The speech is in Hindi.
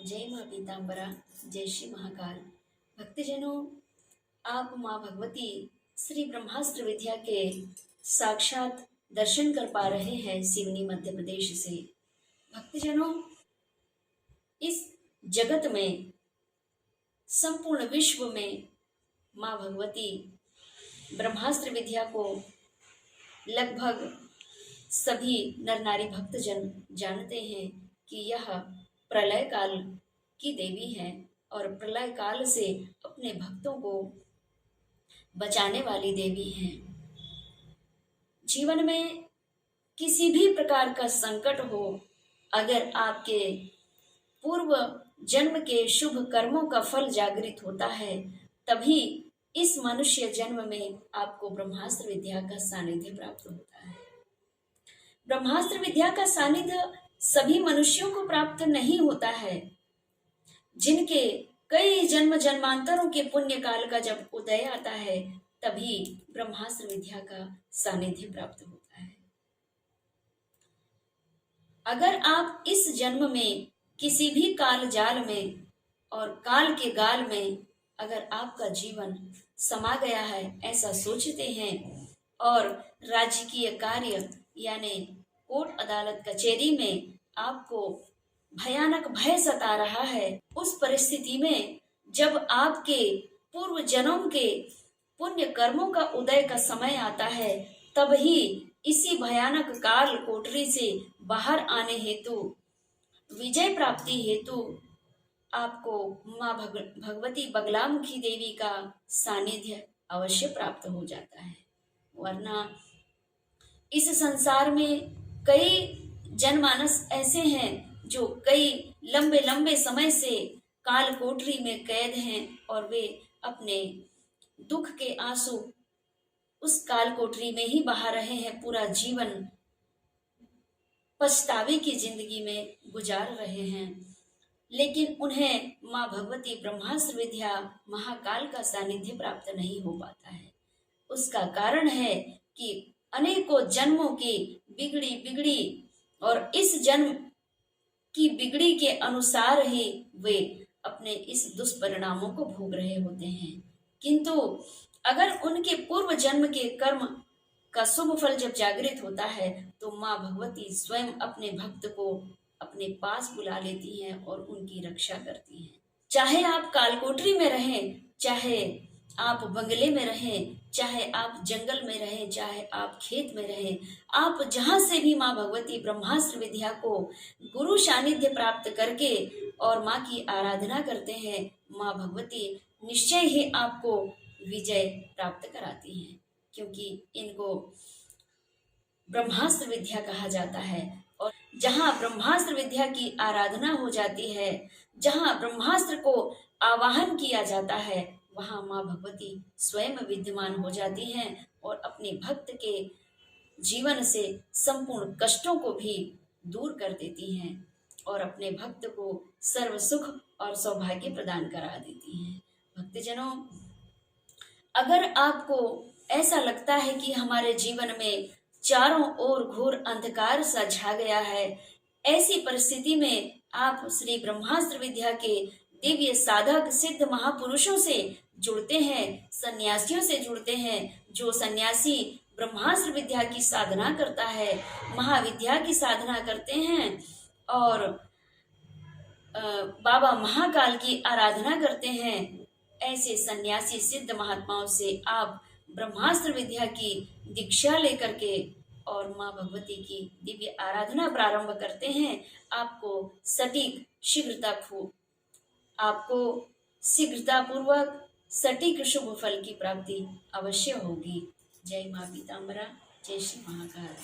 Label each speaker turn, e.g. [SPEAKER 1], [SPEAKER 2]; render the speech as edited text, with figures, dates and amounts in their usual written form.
[SPEAKER 1] जय माँ पीताम्बरा, जय श्री महाकाल। भक्तजनों, आप माँ भगवती श्री ब्रह्मास्त्र विद्या के साक्षात दर्शन कर पा रहे हैं सिवनी मध्य प्रदेश से। भक्तजनों, इस जगत में, संपूर्ण विश्व में माँ भगवती ब्रह्मास्त्र विद्या को लगभग सभी नर नारी भक्तजन जानते हैं कि यह प्रलय काल की देवी है और प्रलय काल से अपने भक्तों को बचाने वाली देवी है। जीवन में किसी भी प्रकार का संकट हो, अगर आपके पूर्व जन्म के शुभ कर्मों का फल जागृत होता है, तभी इस मनुष्य जन्म में आपको ब्रह्मास्त्र विद्या का सानिध्य प्राप्त होता है। ब्रह्मास्त्र विद्या का सानिध्य सभी मनुष्यों को प्राप्त नहीं होता है। जिनके कई जन्म जन्मांतरों के पुण्य काल का जब उदय आता है, तभी ब्रह्मास्त्र विद्या का सानिध्य प्राप्त होता है। अगर आप इस जन्म में किसी भी काल जाल में और काल के गाल में अगर आपका जीवन समा गया है, ऐसा सोचते हैं और राजकीय कार्य यानी कोर्ट अदालत कचहरी में आपको भयानक भय सता रहा है, उस परिस्थिति में जब आपके पूर्व जन्म के पुण्य कर्मों का उदय का समय आता है, तब ही इसी भयानक काल कोठरी से बाहर आने हेतु, विजय प्राप्ति हेतु आपको माँ भगवती बगलामुखी देवी का सानिध्य अवश्य प्राप्त हो जाता है। वरना इस संसार में कई जनमानस ऐसे हैं जो कई लंबे लंबे समय से काल कोठरी में कैद हैं और वे अपने दुख के आंसू उस काल कोठरी में ही बहा रहे हैं, पूरा जीवन पछतावे की जिंदगी में गुजार रहे हैं। लेकिन उन्हें माँ भगवती ब्रह्मास्त्र विद्या महाकाल का सानिध्य प्राप्त नहीं हो पाता है। उसका कारण है कि अनेकों जन्मों की बिगड़ी और इस जन्म की बिगड़ी के अनुसार ही वे अपने इस दुष्परिणामों को भोग रहे होते हैं। किंतु अगर उनके पूर्व जन्म के कर्म का शुभ फल जब जागृत होता है, तो माँ भगवती स्वयं अपने भक्त को अपने पास बुला लेती हैं और उनकी रक्षा करती हैं। चाहे आप कालकोठरी में रहें, चाहे आप बंगले में रहें, चाहे आप जंगल में रहें, चाहे आप खेत में रहें, आप जहां से भी माँ भगवती ब्रह्मास्त्र विद्या को गुरु सानिध्य प्राप्त करके और माँ की आराधना करते हैं, माँ भगवती निश्चय ही आपको विजय प्राप्त कराती हैं, क्योंकि इनको ब्रह्मास्त्र विद्या कहा जाता है। और जहाँ ब्रह्मास्त्र विद्या की आराधना हो जाती है, जहाँ ब्रह्मास्त्र को आवाहन किया जाता है, वहाँ माँ भगवती स्वयं विद्यमान हो जाती हैं और अपने भक्त के जीवन से संपूर्ण कष्टों को भी दूर कर देती हैं और अपने भक्त को सर्व सुख और सौभाग्य प्रदान करा देती हैं। भक्तजनों, अगर आपको ऐसा लगता है कि हमारे जीवन में चारों ओर घोर अंधकार सा छा गया है, ऐसी परिस्थिति में आप श्री ब्रह्मास्त्र विद्या के दिव्य साधक सिद्ध महापुरुषों से जुड़ते हैं, सन्यासियों से जुड़ते हैं। जो सन्यासी ब्रह्मास्त्र विद्या की साधना करता है, महाविद्या की साधना करते हैं और बाबा महाकाल की आराधना करते हैं, ऐसे सन्यासी सिद्ध महात्माओं से आप ब्रह्मास्त्र विद्या की दीक्षा लेकर के और माँ भगवती की दिव्य आराधना प्रारंभ करते हैं, आपको शीघ्रतापूर्वक सटीक शुभ फल की प्राप्ति अवश्य होगी। जय माँ पीताम्बरा, जय श्री महाकाल।